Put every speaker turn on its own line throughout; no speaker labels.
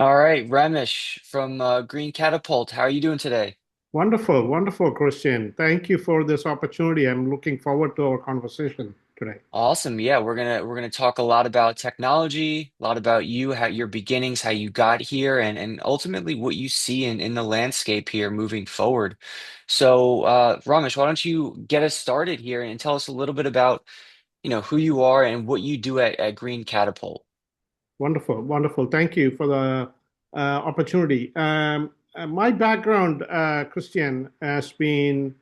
All right, Ramesh from Green Catapult. How are you doing today?
Wonderful, wonderful, Christian. Thank you for this opportunity. I'm looking forward to our conversation today.
Awesome. Yeah, we're gonna talk a lot about technology, a lot about you, how your beginnings, how you got here, and ultimately what you see in the landscape here moving forward. So, Ramesh, why don't you get us started here and tell us a little bit about, who you are and what you do at Green Catapult.
Wonderful, wonderful. Thank you for the opportunity. My background, Christian, has been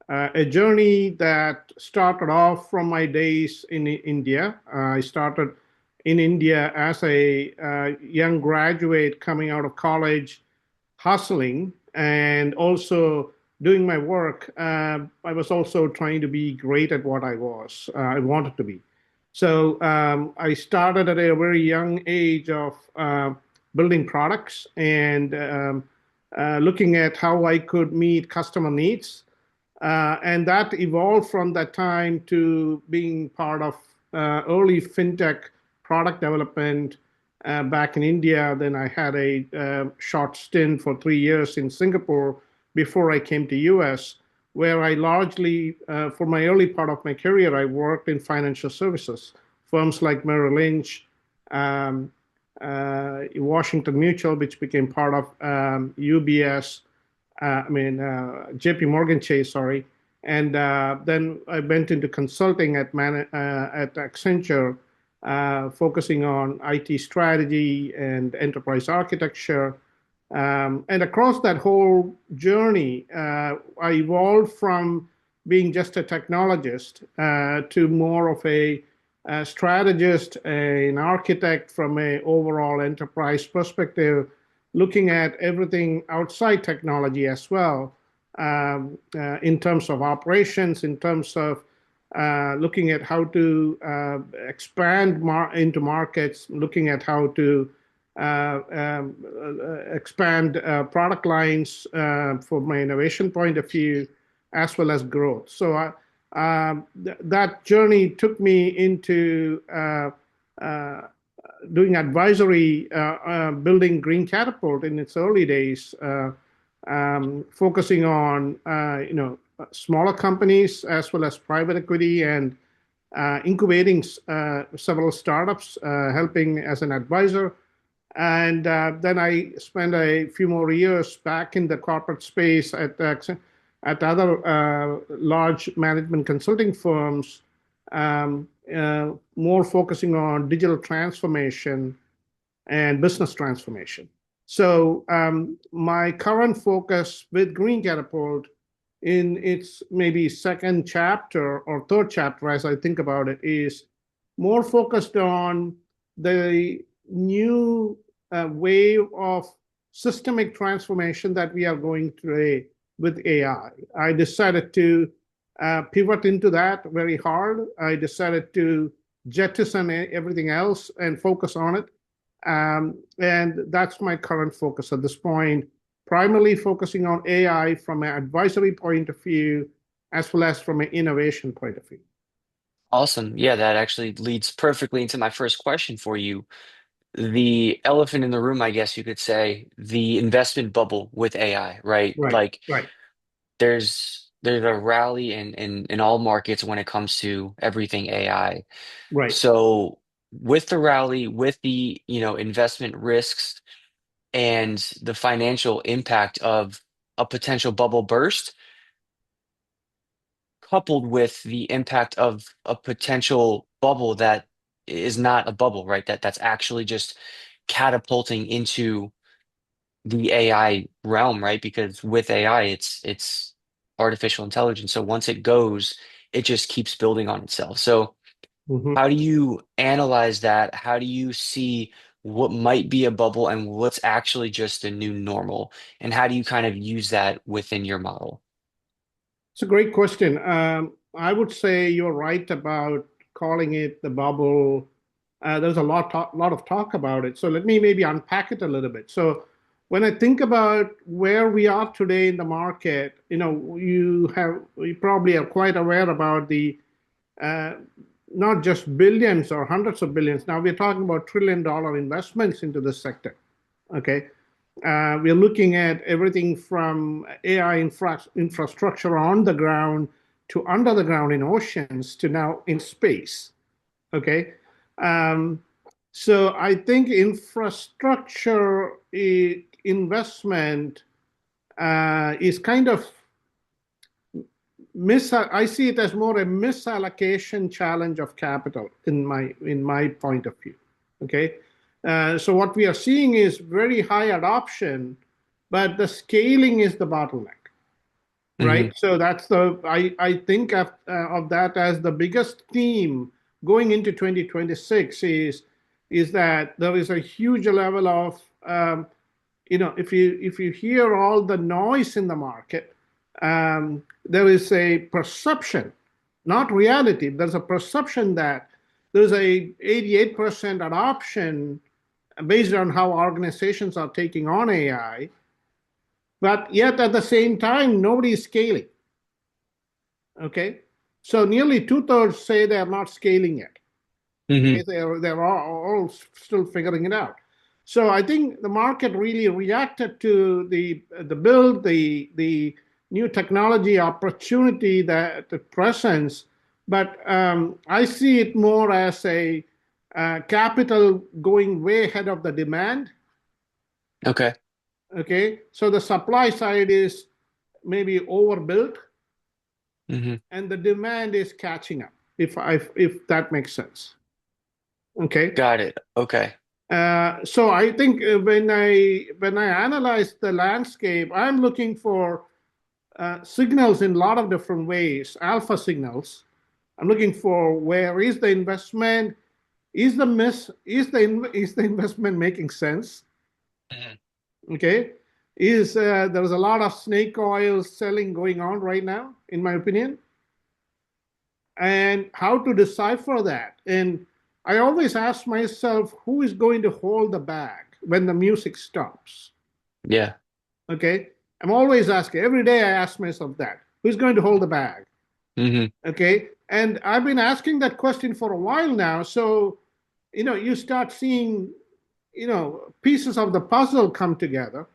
a journey that started off from my days in India. I started in India as a young graduate coming out of college, hustling and also doing my work. I was also trying to be great at what I wanted to be. So I started at a very young age of building products and looking at how I could meet customer needs. And that evolved from that time to being part of early fintech product development back in India. Then I had a short stint for 3 years in Singapore before I came to US, where I largely, for my early part of my career, I worked in financial services, firms like Merrill Lynch, um, Washington Mutual, which became part of UBS, JPMorgan Chase, sorry. And then I went into consulting at Accenture, focusing on IT strategy and enterprise architecture. And across that whole journey, I evolved from being just a technologist to more of a strategist, an architect from an overall enterprise perspective, looking at everything outside technology as well, in terms of operations, in terms of looking at how to expand into markets, looking at how to expand product lines from my innovation point of view, as well as growth. So that journey took me into uh, doing advisory, building Green Catapult in its early days, focusing on smaller companies as well as private equity and incubating several startups, helping as an advisor. And then I spent a few more years back in the corporate space at other large management consulting firms, more focusing on digital transformation and business transformation. So my current focus with Green Catapult in its maybe second chapter or third chapter, as I think about it, is more focused on the new wave of systemic transformation that we are going through with AI. I decided to pivot into that very hard. I decided to jettison everything else and focus on it. And that's my current focus at this point, primarily focusing on AI from an advisory point of view, as well as from an innovation point of view.
Awesome. Yeah, that actually leads perfectly into my first question for you. The elephant in the room, I guess you could say, the investment bubble with AI, right?
Right,
Like
right,
there's a rally in all markets when it comes to everything AI.
right.
So with the rally, with the, investment risks and the financial impact of a potential bubble burst, coupled with the impact of a potential bubble that is not a bubble, right? That's actually just catapulting into the AI realm, right? Because with AI, it's artificial intelligence. So once it goes, it just keeps building on itself. So
Mhm.
how do you analyze that? How do you see what might be a bubble and what's actually just a new normal? And how do you kind of use that within your model?
It's a great question. I would say you're right about calling it the bubble. There's a lot of talk about it. So let me maybe unpack it a little bit. So when I think about where we are today in the market, you probably are quite aware about the uh, not just billions or hundreds of billions. Now we're talking about trillion-dollar investments into this sector. Okay. We're looking at everything from AI infrastructure on the ground to under the ground in oceans to now in space. Okay. Um, so I think infrastructure investment is kind of I see it as more a misallocation challenge of capital in my point of view. Okay, so what we are seeing is very high adoption, but the scaling is the bottleneck,
Hmm.
right? So that's I think of that as the biggest theme going into 2026 is that there is a huge level of if you hear all the noise in the market, there is a perception, not reality. There's a perception that there's a 88% adoption based on how organizations are taking on AI, but yet at the same time, nobody is scaling. Okay, so nearly two-thirds say they are not scaling yet.
Hmm.
Okay, they're all still figuring it out. So I think the market really reacted to the build, the new technology opportunity that it presents, but I see it more as a capital going way ahead of the demand.
Okay.
Okay, so the supply side is maybe overbuilt,
Hmm.
and the demand is catching up. If that makes sense. Okay.
Got it. Okay.
So I think when I analyze the landscape, I'm looking for signals in a lot of different ways, alpha signals. I'm looking for where is the investment, is the investment making sense?
Hmm.
Okay, is there's a lot of snake oil selling going on right now, in my opinion, and how to decipher that. And I always ask myself, who is going to hold the bag when the music stops?
Yeah.
Okay. I'm always asking, every day I ask myself that, who's going to hold the bag?
Hmm.
Okay. And I've been asking that question for a while now. So, you start seeing, pieces of the puzzle come together.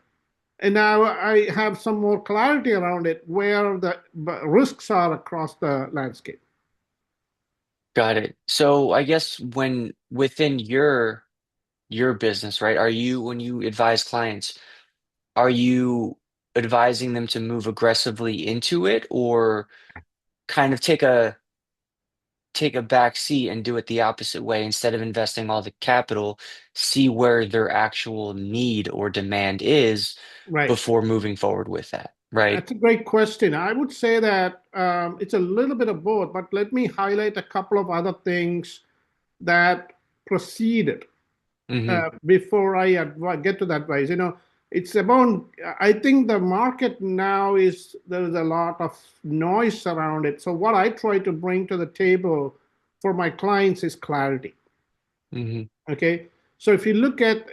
And now I have some more clarity around it where the risks are across the landscape.
Got it. So I guess when within your business, right, are you when you advise clients, are you advising them to move aggressively into it or kind of take a back seat and do it the opposite way instead of investing all the capital, see where their actual need or demand is
Right.
before moving forward with that, right?
That's a great question. I would say that it's a little bit of both, but let me highlight a couple of other things that proceeded
Hmm.
before I get to that advice. It's about, I think the market now there's a lot of noise around it. So, what I try to bring to the table for my clients is clarity.
Hmm.
Okay. So if you look at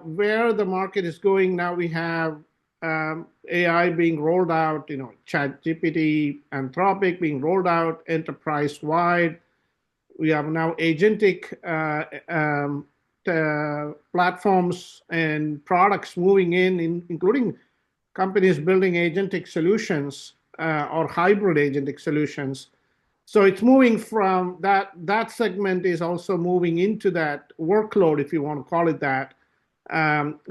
where the market is going now, we have AI being rolled out, Chat GPT, Anthropic being rolled out enterprise wide. We have now agentic platforms and products moving including companies building agentic solutions or hybrid agentic solutions. So it's moving from that segment is also moving into that workload, if you want to call it that.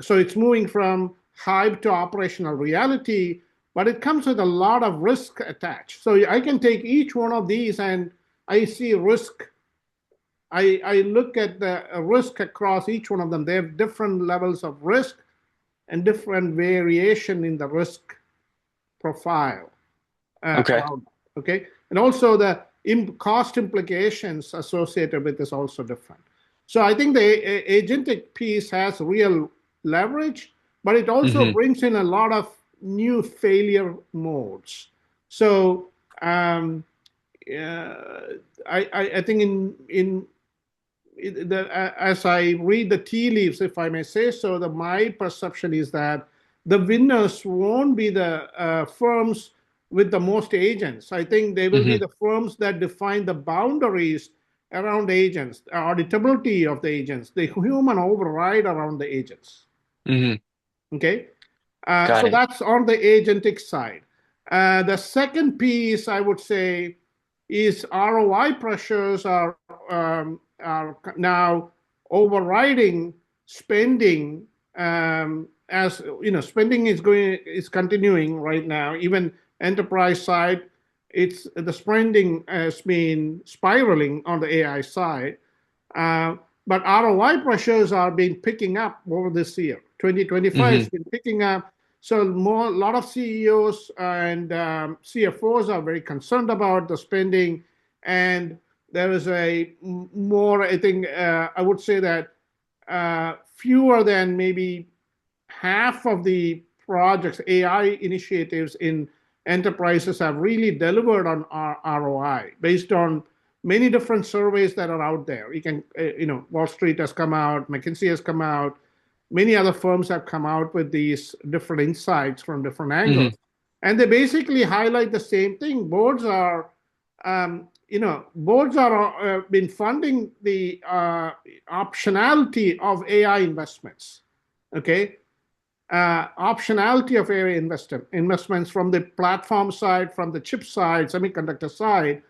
So it's moving from hype to operational reality, but it comes with a lot of risk attached. So I can take each one of these and I see risk. I look at the risk across each one of them. They have different levels of risk and different variation in the risk profile
Okay.
around. Okay, and also the cost implications associated with this also different. So I think the agentic piece has real leverage, but it also
Hmm.
brings in a lot of new failure modes. So um, I think as I read the tea leaves, if I may say so, my perception is that the winners won't be the firms with the most agents. I think they will be
Hmm.
the firms that define the boundaries around agents, auditability of the agents, the human override around the agents.
Hmm.
Okay.
Got
So
it.
that's on the agentic side. The second piece, I would say, is ROI pressures are now overriding spending. As you know, spending is continuing right now. Even enterprise side, it's the spending has been spiraling on the AI side. Uh, but ROI pressures are being picking up over this year. 2025
Hmm.
has been picking up. So a lot of CEOs and CFOs are very concerned about the spending, and there is a more. I think I would say that fewer than maybe half of the projects, AI initiatives in enterprises have really delivered on ROI based on many different surveys that are out there. Wall Street has come out, McKinsey has come out, many other firms have come out with these different insights from different
Hmm.
angles. And they basically highlight the same thing. Boards are been funding the optionality of AI investments. Okay, optionality of area investments from the platform side, from the chip side, semiconductor side.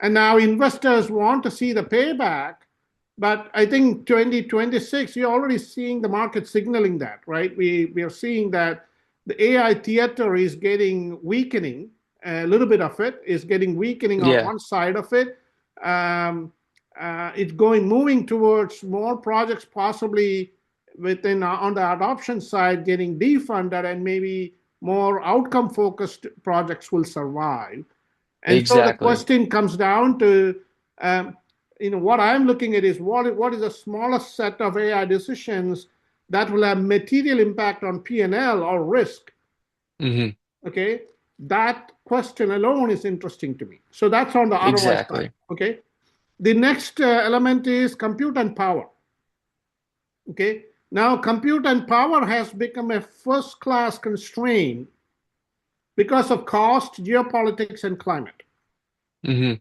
And now investors want to see the payback. But I think 2026, you're already seeing the market signaling that, right? We are seeing that the AI theater is getting weakening. A little bit of it is getting weakening on
Yeah,
one side of it. Um, it's moving towards more projects, possibly within on the adoption side, getting defunded, and maybe more outcome focused projects will survive. And so the
exactly.
question comes down to, um, what I'm looking at is what is the smallest set of AI decisions that will have material impact on P&L or risk.
Hmm.
Okay, that question alone is interesting to me. So that's on the ROI side.
Exactly.
Okay, the next element is compute and power. Okay, now compute and power has become a first class constraint because of cost, geopolitics, and climate.
Hmm.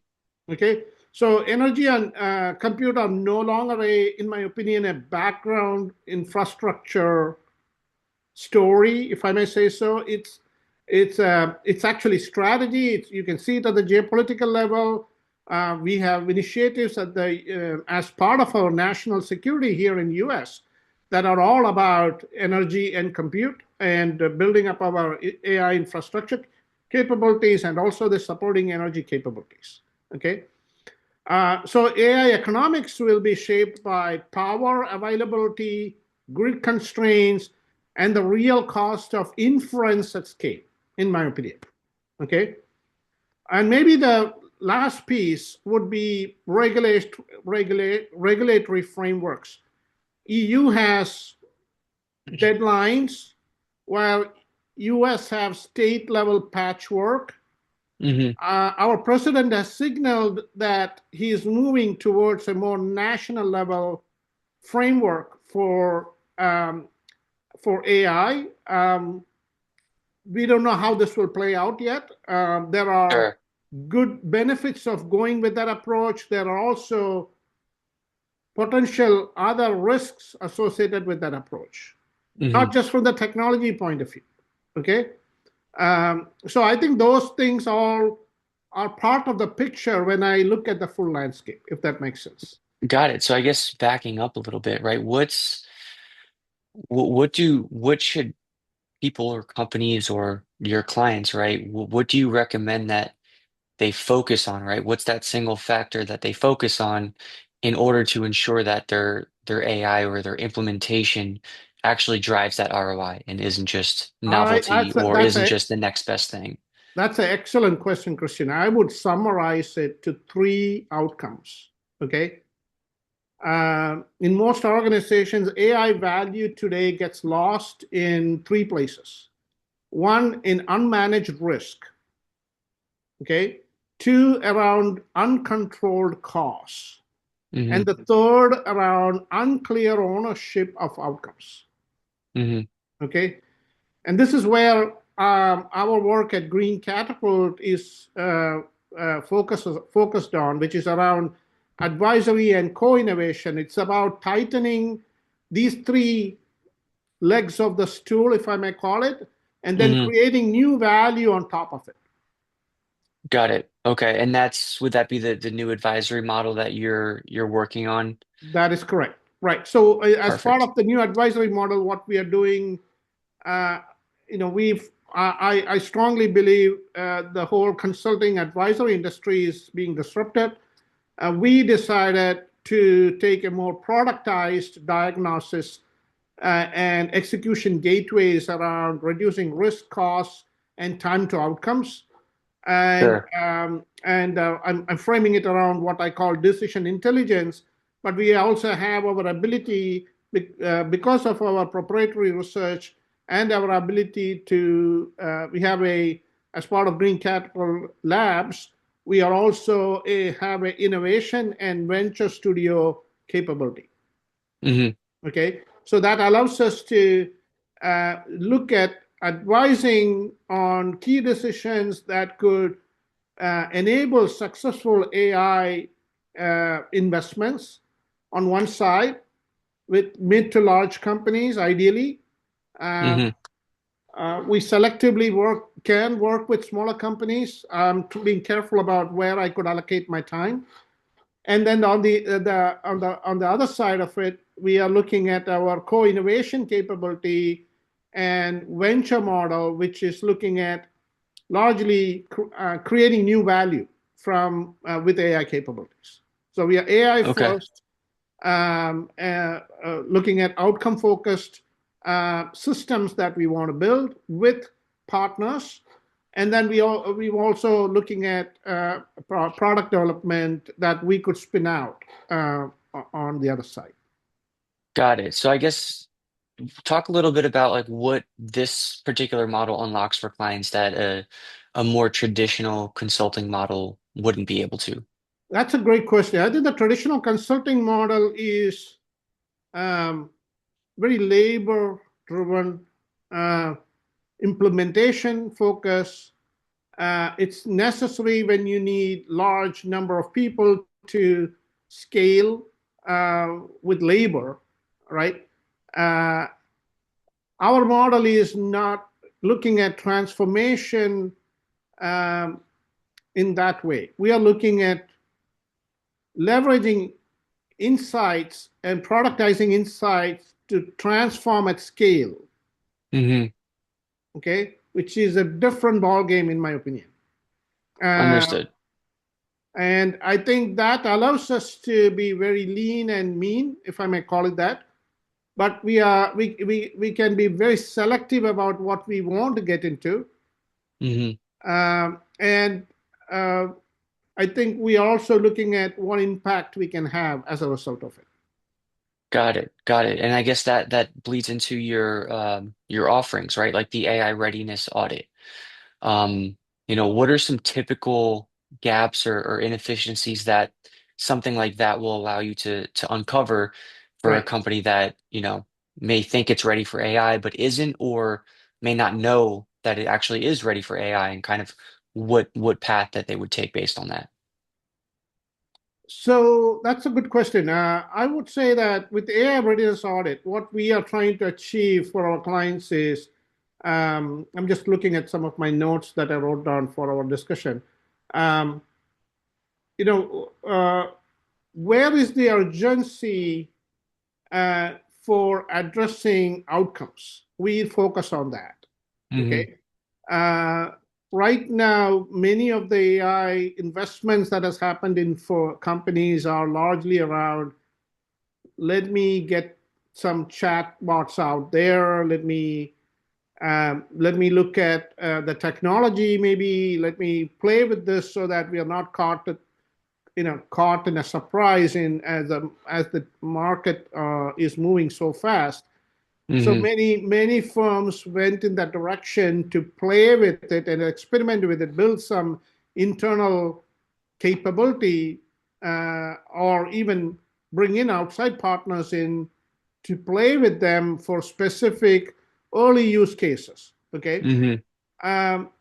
Okay, so energy and compute are no longer in my opinion, a background infrastructure story, if I may say so. It's actually strategy. You can see it at the geopolitical level. We have initiatives as part of our national security here in U.S. that are all about energy and compute and building up our AI infrastructure capabilities and also the supporting energy capabilities. Okay, so AI economics will be shaped by power availability, grid constraints, and the real cost of inference at scale, in my opinion. Okay. And maybe the last piece would be regulatory frameworks. EU has deadlines, while US have state level patchwork.
Hmm.
Our president has signaled that he is moving towards a more national level framework for AI. We don't know how this will play out yet. There are
Sure.
good benefits of going with that approach. There are also potential other risks associated with that approach,
Hmm.
not just from the technology point of view. Okay. So I think those things all are part of the picture when I look at the full landscape, if that makes sense.
Got it. So I guess backing up a little bit, right? What should people or companies or your clients, right? What do you recommend that they focus on, right? What's that single factor that they focus on in order to ensure that their AI or their implementation actually drives that ROI and isn't just
I
novelty or isn't just the next best thing?
that's an excellent question, Christian. I would summarize it to three outcomes. Okay. In most organizations, AI value today gets lost in three places. One, in unmanaged risk. Okay. Two, around uncontrolled costs.
Hmm.
And the third, around unclear ownership of outcomes.
Hmm.
Okay. And this is where our work at Green Catapult is focused on, which is around advisory and co-innovation. It's about tightening these three legs of the stool, if I may call it, and then
Hmm.
creating new value on top of it.
Got it. Okay. And would that be the new advisory model that you're working on?
That is correct. Right. So, as part
Perfect.
of the new advisory model, what we are doing, uh, we've I strongly believe the whole consulting advisory industry is being disrupted. We decided to take a more productized diagnosis and execution gateways around reducing risk, costs, and time to outcomes.
Sure.
I'm framing it around what I call decision intelligence. But we also have our ability, because of our proprietary research and our ability to, we have as part of Green Catapult Labs, we are also have an innovation and venture studio capability.
Hmm.
Okay, so that allows us to look at advising on key decisions that could enable successful AI investments on one side with mid to large companies, ideally. Uh,
Hmm.
we selectively can work with smaller companies. I'm being careful about where I could allocate my time. And then on the other side of it, we are looking at our co-innovation capability and venture model, which is looking at largely creating new value from with AI capabilities. So we are AI
Okay.
first, looking at outcome focused systems that we want to build with partners. And then we're also looking at product development that we could spin out on the other side.
Got it. So I guess talk a little bit about like what this particular model unlocks for clients that a more traditional consulting model wouldn't be able to.
That's a great question. I think the traditional consulting model is um, very labor driven, uh, implementation focus. It's necessary when you need large number of people to scale with labor, right? Uh, our model is not looking at transformation um, in that way. We are looking at leveraging insights and productizing insights to transform at scale.
Hmm.
Okay, which is a different ball game in my opinion. Uh,
Understood.
and I think that allows us to be very lean and mean, if I may call it that. But we can be very selective about what we want to get into.
Hmm.
And I think we are also looking at what impact we can have as a result of it.
Got it. Got it. And I guess that bleeds into your offerings, right? Like the AI Readiness Audit. Um, what are some typical gaps or inefficiencies that something like that will allow you to uncover for a
Right.
company that, may think it's ready for AI but isn't, or may not know that it actually is ready for AI, and kind of what path that they would take based on that.
So that's a good question. I would say that with AI readiness audit, what we are trying to achieve for our clients is, I'm just looking at some of my notes that I wrote down for our discussion. Um, you know, where is the urgency uh, for addressing outcomes? We focus on that.
Hmm.
Okay. Uh, right now, many of the AI investments that has happened in for companies are largely around, let me get some chat bots out there. Let me look at the technology. Maybe let me play with this so that we are not caught in a surprise in as the market is moving so fast. So
Hmm.
many firms went in that direction to play with it and experiment with it, build some internal capability, or even bring in outside partners in to play with them for specific early use cases. Okay,
Hmm.
um,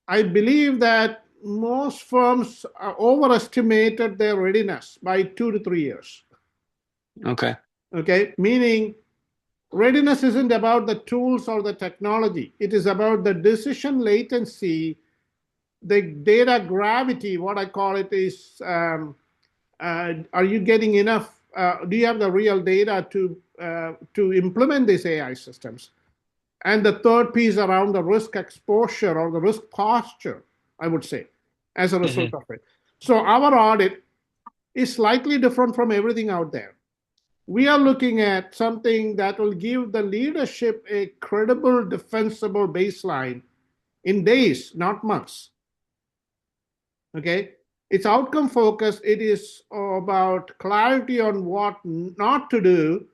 I believe that most firms overestimated their readiness by 2 to 3 years.
Okay.
Okay, meaning Readiness isn't about the tools or the technology. It is about the decision latency, the data gravity. What I call it is, are you getting enough? Do you have the real data to implement these AI systems? And the third piece around the risk exposure or the risk posture, I would say, as a result
Hmm.
of it. So our audit is slightly different from everything out there. We are looking at something that will give the leadership a credible, defensible baseline in days, not months. Okay. It's outcome focused. It is about clarity on what not to do,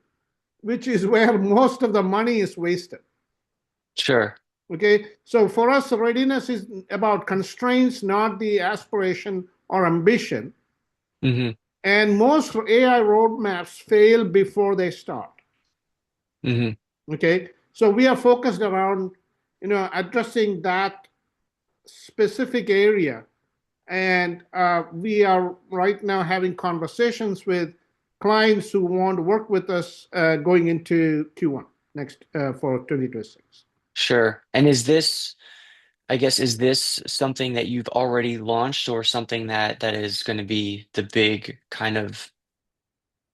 which is where most of the money is wasted.
Sure.
Okay. So for us, readiness is about constraints, not the aspiration or ambition.
Hmm.
And most AI roadmaps fail before they start.
Hmm.
Okay. So we are focused around, addressing that specific area. And we are right now having conversations with clients who want to work with us going into Q1 next for 2026.
Sure. And I guess, is this something that you've already launched or something that is going to be the big kind of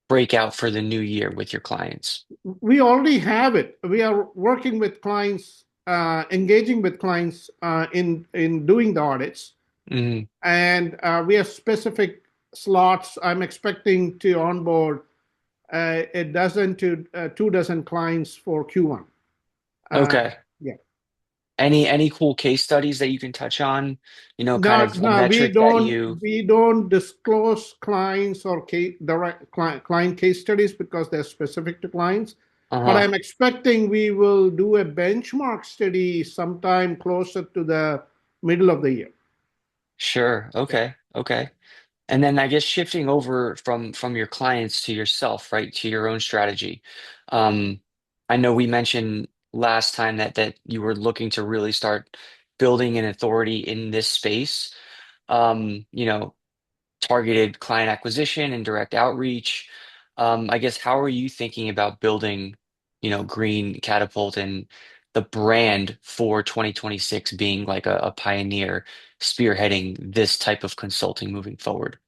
breakout for the new year with your clients?
We already have it. We are working with clients, engaging with clients in doing the audits,
Hmm.
and we have specific slots. I'm expecting to onboard a dozen to 2 dozen clients for Q1. Uh,
Okay.
yeah.
Any cool case studies that you can touch on? Kind
Not
of a
no, we
metric that
don't
you.
we don't disclose clients or direct client case studies because they're specific to clients. But
Uh-huh.
I'm expecting we will do a benchmark study sometime closer to the middle of the year.
Sure.
Yeah.
Okay. Okay. And then I guess shifting over from your clients to yourself, right, to your own strategy. Um, I know we mentioned last time that you were looking to really start building an authority in this space. You know, targeted client acquisition and direct outreach. I guess how are you thinking about building, Green Catapult and the brand for 2026 being like a pioneer spearheading this type of consulting moving forward?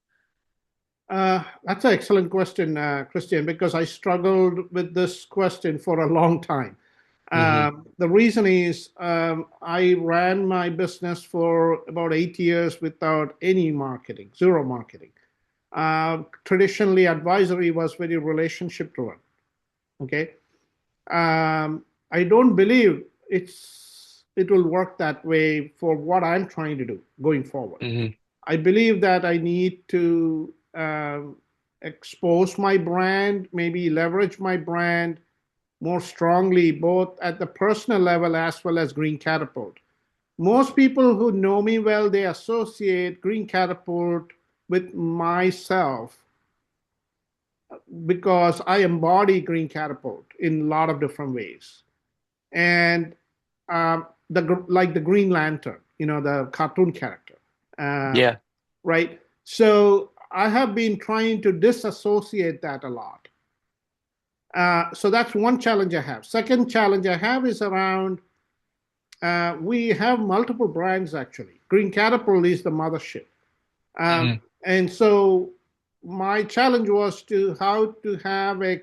That's an excellent question, Christian, because I struggled with this question for a long time.
Hmm.
The reason is I ran my business for about 8 years without any marketing, zero marketing. Traditionally, advisory was very relationship driven. Okay, I don't believe it will work that way for what I'm trying to do going forward.
Hmm.
I believe that I need to expose my brand, maybe leverage my brand more strongly, both at the personal level as well as Green Catapult. Most people who know me well, they associate Green Catapult with myself because I embody Green Catapult in a lot of different ways. And the like the Green Lantern, the cartoon character, uh,
Yeah.
right? So I have been trying to disassociate that a lot. So that's one challenge I have. Second challenge I have is around we have multiple brands actually. Green Catapult is the mothership,
Hmm.
and so my challenge was to how to have a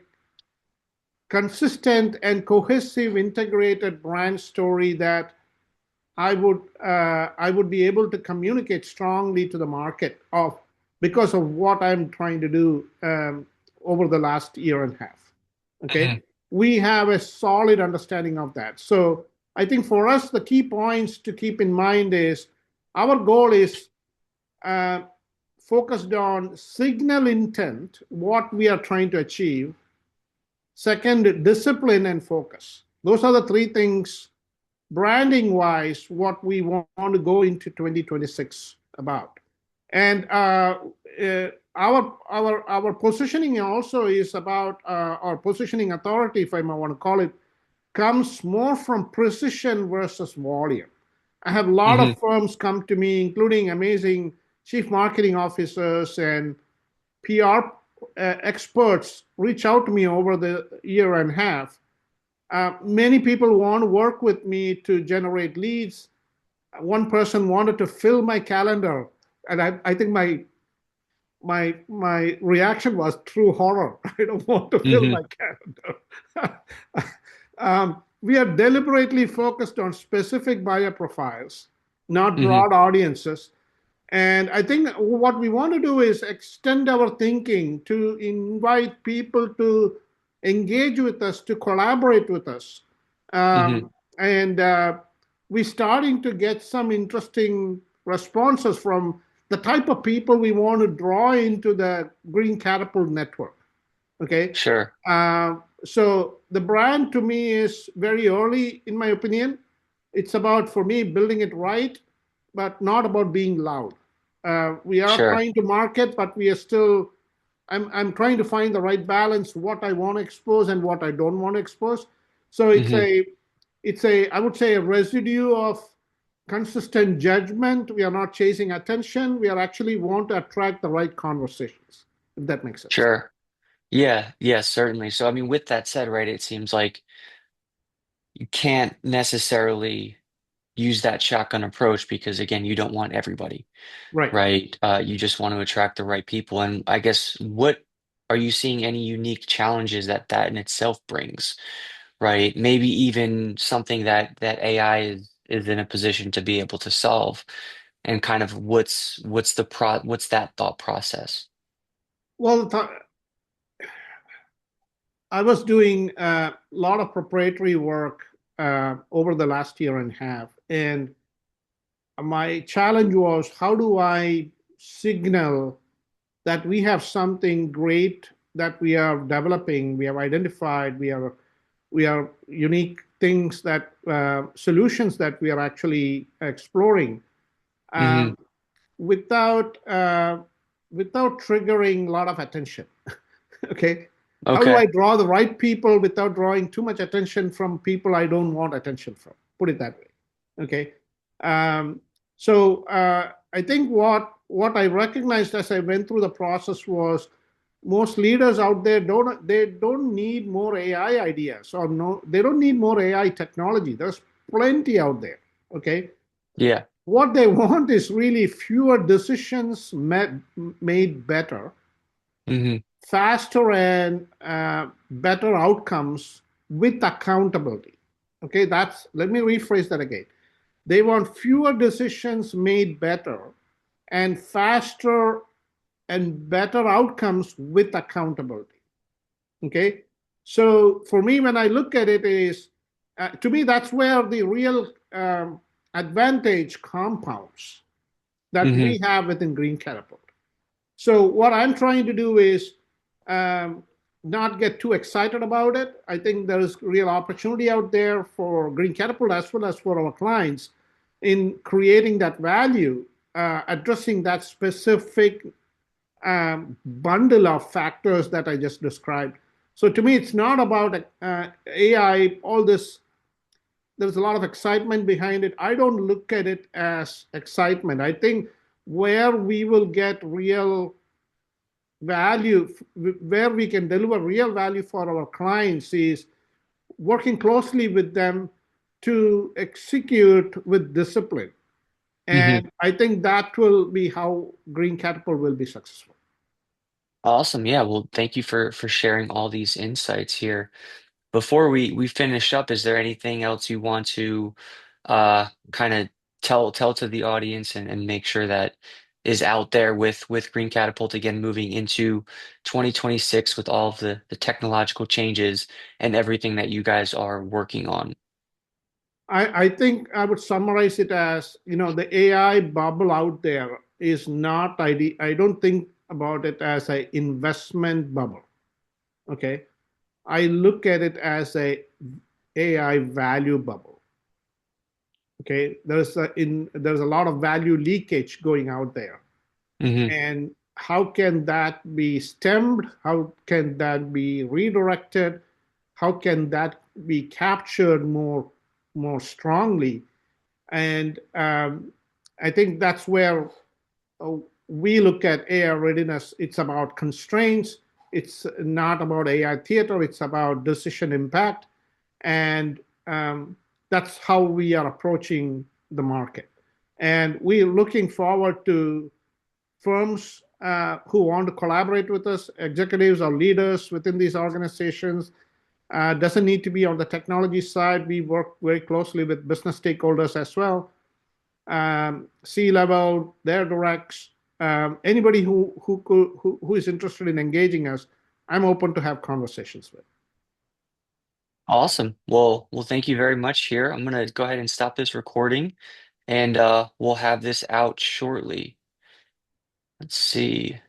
consistent and cohesive integrated brand story that I would be able to communicate strongly to the market of because of what I'm trying to do over the last year and a half. Okay,
Hmm.
we have a solid understanding of that. So I think for us, the key points to keep in mind is our goal is uh, focused on signal intent, what we are trying to achieve. Second, discipline and focus. Those are the three things branding wise what we want to go into 2026 about. And our positioning also is about our positioning authority, if I might want to call it, comes more from precision versus volume. I have a lot
Hmm.
of firms come to me, including amazing chief marketing officers and PR experts reach out to me over the year and a half Many people want to work with me to generate leads. One person wanted to fill my calendar, and I think my reaction was true horror. I don't want to fill
Hmm.
my calendar. We are deliberately focused on specific buyer profiles, not
Hmm.
broad audiences. And I think what we want to do is extend our thinking to invite people to engage with us, to collaborate with us.
Hmm.
And we're starting to get some interesting responses from the type of people we want to draw into the Green Catapult network. Okay.
Sure.
So the brand to me is very early, in my opinion. It's about, for me, building it right, but not about being loud. We are
Sure.
trying to market, but we are still, I'm trying to find the right balance, what I want to expose and what I don't want to expose. So
Hmm.
I would say a residue of consistent judgment. We are not chasing attention. We are actually want to attract the right conversations, if that makes sense.
Sure. Yeah, yeah, certainly. So, I mean, with that said, right, it seems like you can't necessarily use that shotgun approach because, again, you don't want everybody,
Right.
right? You just want to attract the right people. And I guess what are you seeing any unique challenges that that in itself brings, right? Maybe even something that AI is in a position to be able to solve, and kind of what's that thought process?
Well, I was doing a lot of proprietary work over the last year and a half. And my challenge was, how do I signal that we have something great that we are developing, we have identified, we are unique things, that solutions that we are actually exploring,
Hmm.
um, without without triggering a lot of attention. Okay. How do I
Okay.
draw the right people without drawing too much attention from people I don't want attention from? Put it that way. Okay. Um, so I think what I recognized as I went through the process was, most leaders out there don't need more AI ideas, or no, they don't need more AI technology. There's plenty out there. Okay.
Yeah.
What they want is really fewer decisions made better,
Hmm.
faster, and better outcomes with accountability. Okay, let me rephrase that again. They want fewer decisions made better, and faster and better outcomes with accountability. Okay, so for me, when I look at it, is to me that's where the real advantage compounds that
Hmm.
we have within Green Catapult. So what I'm trying to do is um, not get too excited about it. I think there is real opportunity out there for Green Catapult as well as for our clients in creating that value, addressing that specific bundle of factors that I just described. So to me, it's not about AI, all this. There's a lot of excitement behind it. I don't look at it as excitement. I think where we will get real value, where we can deliver real value for our clients, is working closely with them to execute with discipline.
Hmm.
And I think that will be how Green Catapult will be successful.
Awesome. Yeah. Well, thank you for sharing all these insights here. Before we finish up, is there anything else you want to kind of tell to the audience and make sure that is out there with Green Catapult again moving into 2026 with all of the technological changes and everything that you guys are working on?
I think I would summarize it as, the AI bubble out there is not I don't think about it as an investment bubble. Okay. I look at it as a AI value bubble. Okay. There's a lot of value leakage going out there.
Hmm.
And how can that be stemmed? How can that be redirected? How can that be captured more strongly? And I think that's where uh, we look at AI readiness. It's about constraints. It's not about AI theater. It's about decision impact. And that's how we are approaching the market. And we're looking forward to firms who want to collaborate with us, executives or leaders within these organizations. Doesn't need to be on the technology side. We work very closely with business stakeholders as well, C-level, their directs, anybody who is interested in engaging us. I'm open to have conversations with.
Awesome. Well, thank you very much here. I'm gonna go ahead and stop this recording and we'll have this out shortly. Let's see.